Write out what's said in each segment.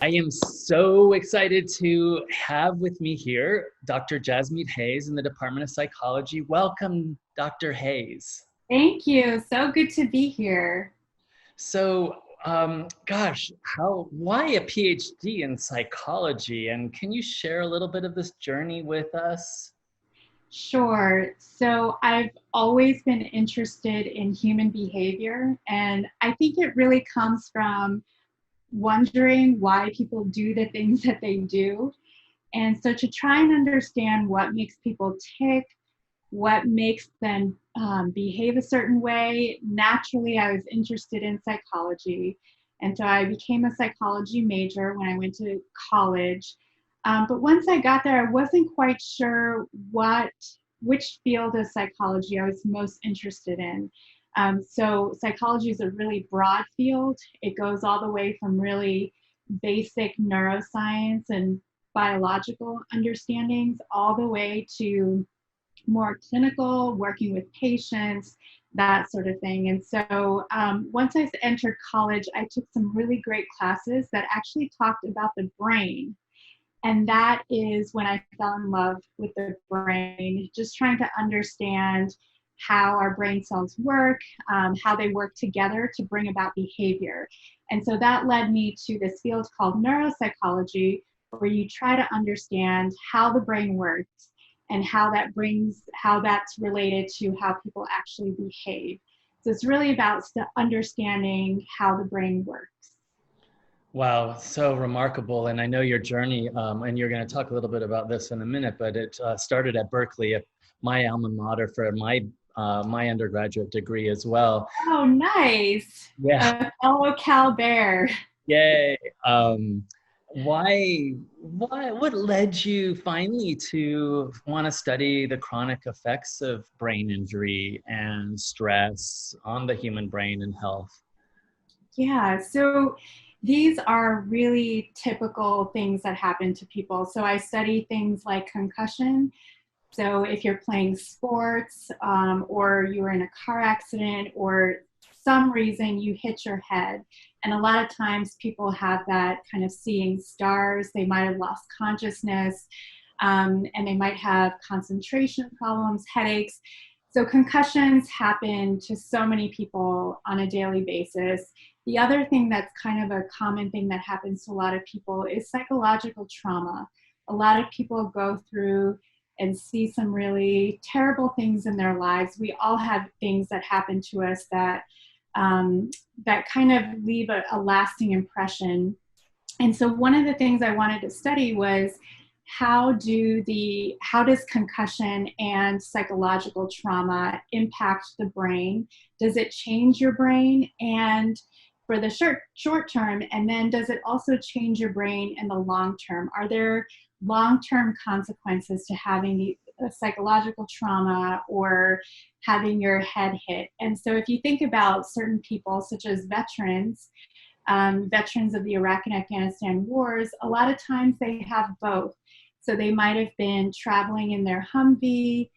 I am so excited to have with me here Dr. Jasmeet Hayes in the Department of Psychology. Welcome, Dr. Hayes. Thank you. So good to be here. Why a PhD in psychology? And can you share a little bit of this journey with us? Sure. So I've always been interested in human behavior, and I think it really comes from wondering why people do the things that they do. And so to try and understand what makes people tick, what makes them behave a certain way, naturally, I was interested in psychology. And so I became a psychology major when I went to college. But once I got there, I wasn't quite sure which field of psychology I was most interested in. So psychology is a really broad field. It goes all the way from really basic neuroscience and biological understandings all the way to more clinical, working with patients, that sort of thing. And so once I entered college, I took some really great classes that actually talked about the brain. And that is when I fell in love with the brain, just trying to understand how our brain cells work, how they work together to bring about behavior. And so that led me to this field called neuropsychology, where you try to understand how the brain works and how that's related to how people actually behave. So it's really about understanding how the brain works. Wow, so remarkable. And I know your journey, and you're going to talk a little bit about this in a minute, but it started at Berkeley, my alma mater for my undergraduate degree as well. Oh, nice. Yeah, A fellow Cal Bear. yay. What led you finally to want to study the chronic effects of brain injury and stress on the human brain and health? Yeah, so these are really typical things that happen to people. So I study things like concussion. So if you're playing sports or you were in a car accident or some reason you hit your head, and a lot of times people have that kind of seeing stars, they might have lost consciousness, and they might have concentration problems, headaches. So concussions happen to so many people on a daily basis. The other thing that's kind of a common thing that happens to a lot of people is psychological trauma. A lot of people go through and see some really terrible things in their lives. We all have things that happen to us that that kind of leave a lasting impression. And so one of the things I wanted to study was how does concussion and psychological trauma impact the brain? Does it change your brain and for the short term, and then does it also change your brain in the long term? Are there long-term consequences to having the psychological trauma or having your head hit? And so if you think about certain people such as veterans of the Iraq and Afghanistan wars, a lot of times they have both. So they might have been traveling in their Humvee,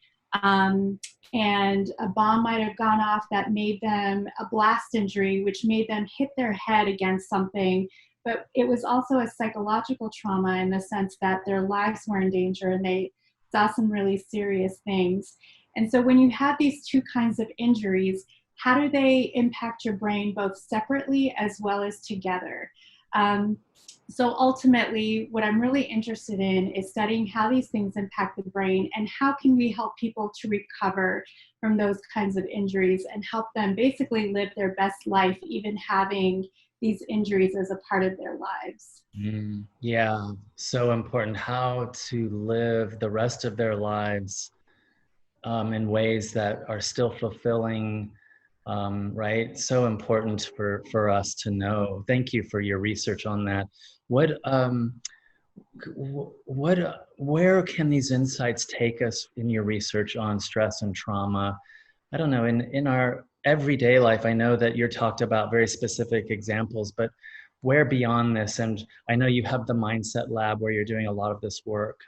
and a bomb might have gone off that made them a blast injury, which made them hit their head against something. But it was also a psychological trauma in the sense that their lives were in danger and they saw some really serious things. And so when you have these two kinds of injuries, how do they impact your brain both separately as well as together? So ultimately, what I'm really interested in is studying how these things impact the brain and how can we help people to recover from those kinds of injuries and help them basically live their best life, even having these injuries as a part of their lives. Yeah, so important how to live the rest of their lives in ways that are still fulfilling, right? So important for us to know. Thank you for your research on that. Where can these insights take us in your research on stress and trauma? I don't know, in our everyday life, I know that you're talked about very specific examples, but where beyond this? And I know you have the Mindset Lab where you're doing a lot of this work.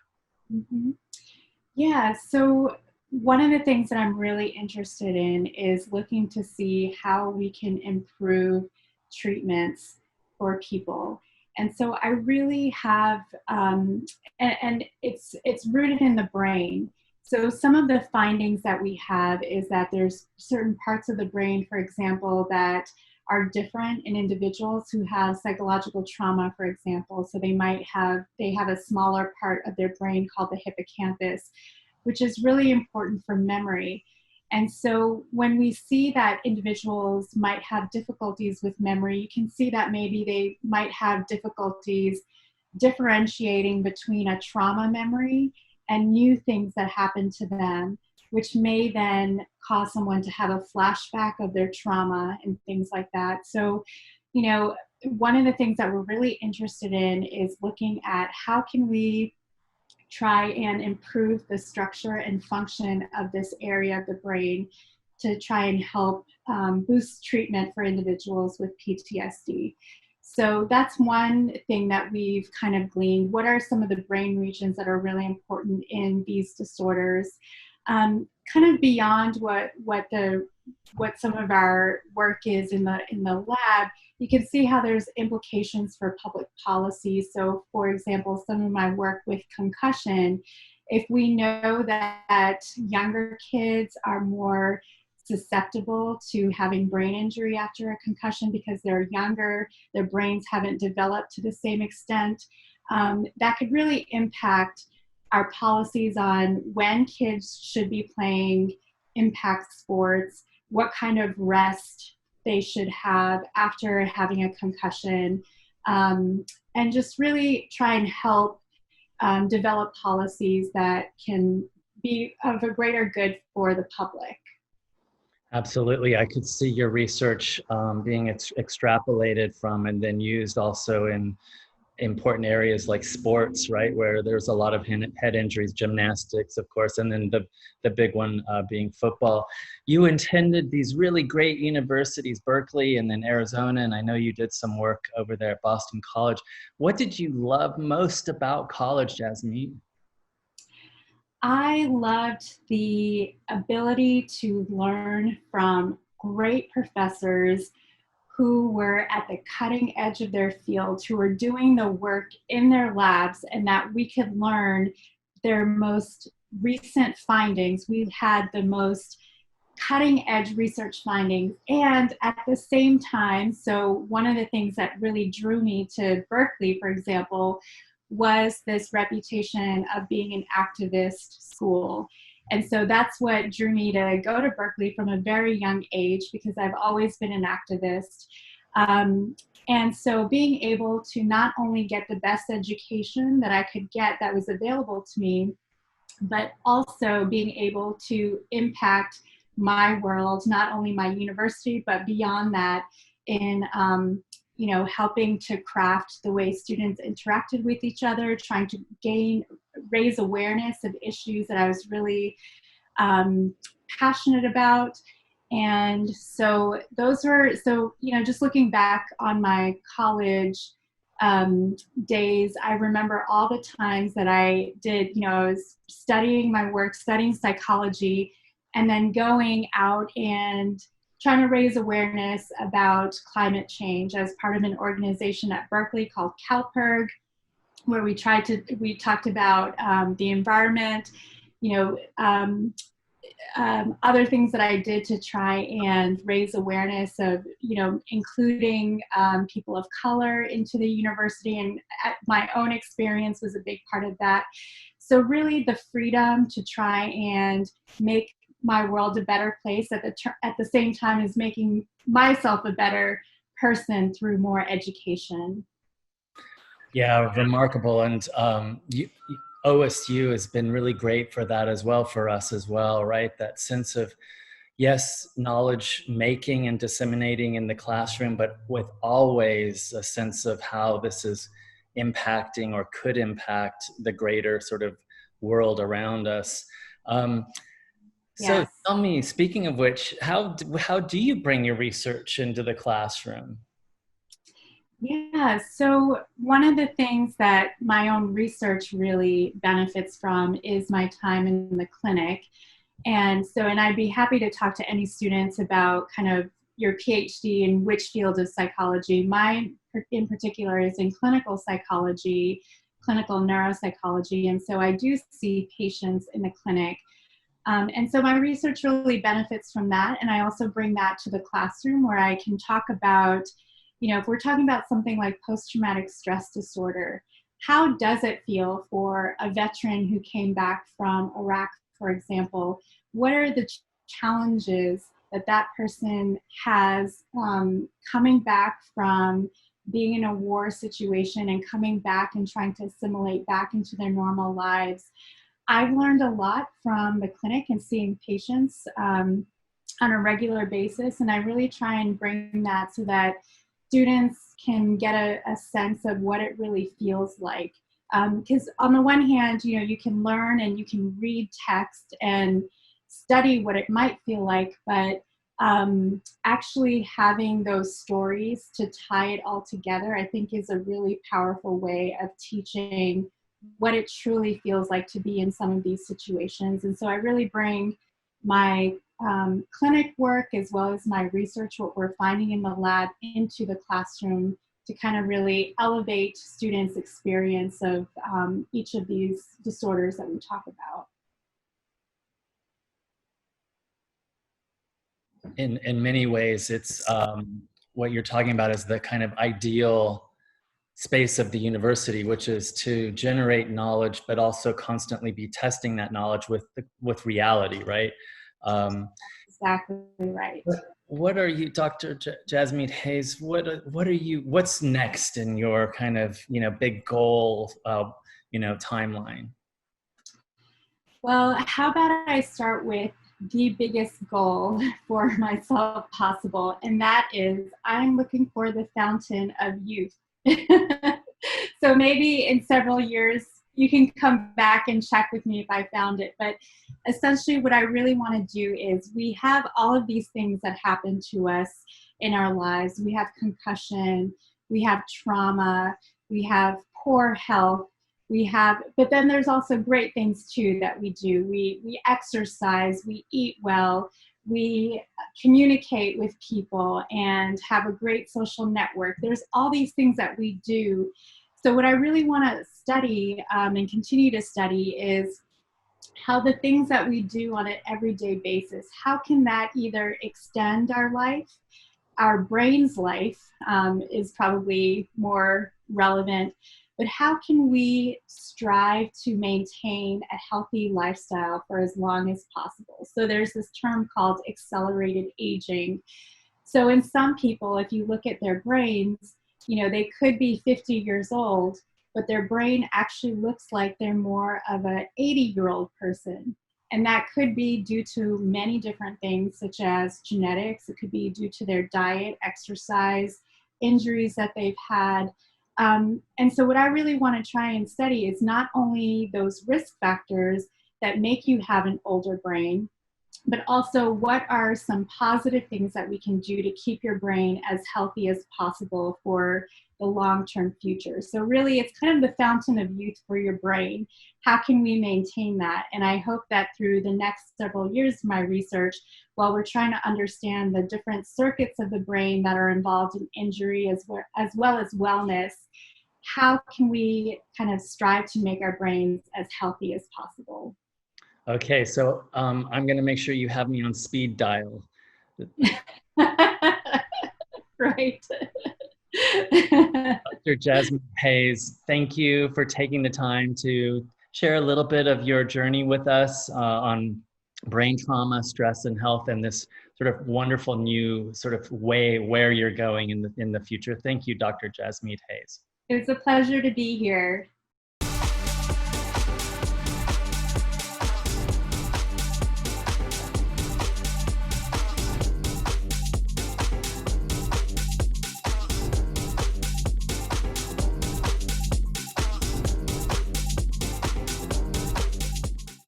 Mm-hmm. Yeah, so one of the things that I'm really interested in is looking to see how we can improve treatments for people. And so I really have, and it's rooted in the brain. So some of the findings that we have is that there's certain parts of the brain, for example, that are different in individuals who have psychological trauma, for example. So they have a smaller part of their brain called the hippocampus, which is really important for memory. And so when we see that individuals might have difficulties with memory, you can see that maybe they might have difficulties differentiating between a trauma memory and new things that happen to them, which may then cause someone to have a flashback of their trauma and things like that. So, you know, one of the things that we're really interested in is looking at how can we try and improve the structure and function of this area of the brain to try and help boost treatment for individuals with PTSD. So that's one thing that we've kind of gleaned. What are some of the brain regions that are really important in these disorders? Kind of beyond what some of our work is in the lab, you can see how there's implications for public policy. So for example, some of my work with concussion, if we know that younger kids are more susceptible to having brain injury after a concussion because they're younger, their brains haven't developed to the same extent, that could really impact our policies on when kids should be playing impact sports, what kind of rest they should have after having a concussion, and just really try and help develop policies that can be of a greater good for the public. Absolutely. I could see your research being extrapolated from and then used also in important areas like sports, right, where there's a lot of head injuries, gymnastics, of course, and then the big one being football. You attended these really great universities, Berkeley and then Arizona, and I know you did some work over there at Boston College. What did you love most about college, Jasmeet? I loved the ability to learn from great professors who were at the cutting edge of their field, who were doing the work in their labs, and that we could learn their most recent findings. We had the most cutting edge research findings, and at the same time, so one of the things that really drew me to Berkeley, for example, was this reputation of being an activist school. And so that's what drew me to go to Berkeley from a very young age, because I've always been an activist. And so being able to not only get the best education that I could get that was available to me, but also being able to impact my world, not only my university, but beyond that in helping to craft the way students interacted with each other, trying to raise awareness of issues that I was really passionate about. And so just looking back on my college days, I remember all the times that I did, I was studying my work, studying psychology, and then going out and trying to raise awareness about climate change as part of an organization at Berkeley called CalPERG, where we talked about the environment, other things that I did to try and raise awareness of, including people of color into the university, and my own experience was a big part of that. So really the freedom to try and make my world a better place at the same time as making myself a better person through more education. Yeah, remarkable. And OSU has been really great for that as well, for us as well, right? That sense of, yes, knowledge making and disseminating in the classroom, but with always a sense of how this is impacting or could impact the greater sort of world around us. So Yes. tell me, speaking of which, how do you bring your research into the classroom? Yeah, so one of the things that my own research really benefits from is my time in the clinic. And I'd be happy to talk to any students about kind of your PhD in which field of psychology. My in particular is in clinical psychology, clinical neuropsychology. And so I do see patients in the clinic. And so my research really benefits from that. And I also bring that to the classroom where I can talk about, if we're talking about something like post-traumatic stress disorder, how does it feel for a veteran who came back from Iraq, for example? What are the challenges that person has coming back from being in a war situation and coming back and trying to assimilate back into their normal lives? I've learned a lot from the clinic and seeing patients on a regular basis, and I really try and bring that so that students can get a sense of what it really feels like. Because on the one hand, you can learn and you can read text and study what it might feel like, but actually having those stories to tie it all together, I think is a really powerful way of teaching what it truly feels like to be in some of these situations. And so I really bring my clinic work as well as my research, what we're finding in the lab, into the classroom to kind of really elevate students' experience of each of these disorders that we talk about. In many ways, it's what you're talking about is the kind of ideal space of the university, which is to generate knowledge, but also constantly be testing that knowledge with reality, right? Exactly right. What are you, Dr. Jasmeet Hayes? What's next in your kind of big goal, timeline? Well, how about I start with the biggest goal for myself possible, and that is I'm looking for the fountain of youth. So maybe in several years, you can come back and check with me if I found it. But essentially what I really want to do is we have all of these things that happen to us in our lives. We have concussion, we have trauma, we have poor health, but then there's also great things too that we do. We exercise, we eat well, we communicate with people and have a great social network. There's all these things that we do. So what I really want to study and continue to study is how the things that we do on an everyday basis, how can that either extend our life, our brain's life is probably more relevant, but how can we strive to maintain a healthy lifestyle for as long as possible? So there's this term called accelerated aging. So in some people, if you look at their brains, they could be 50 years old, but their brain actually looks like they're more of an 80-year-old person. And that could be due to many different things, such as genetics. It could be due to their diet, exercise, injuries that they've had. And so what I really want to try and study is not only those risk factors that make you have an older brain, but also what are some positive things that we can do to keep your brain as healthy as possible for the long-term future. So really, it's kind of the fountain of youth for your brain. How can we maintain that? And I hope that through the next several years of my research, while we're trying to understand the different circuits of the brain that are involved in injury as well as wellness, how can we kind of strive to make our brains as healthy as possible? Okay, so I'm going to make sure you have me on speed dial. Right. Dr. Jasmeet Hayes, thank you for taking the time to share a little bit of your journey with us on brain trauma, stress, and health, and this sort of wonderful new sort of way where you're going in the future. Thank you, Dr. Jasmeet Hayes. It was a pleasure to be here.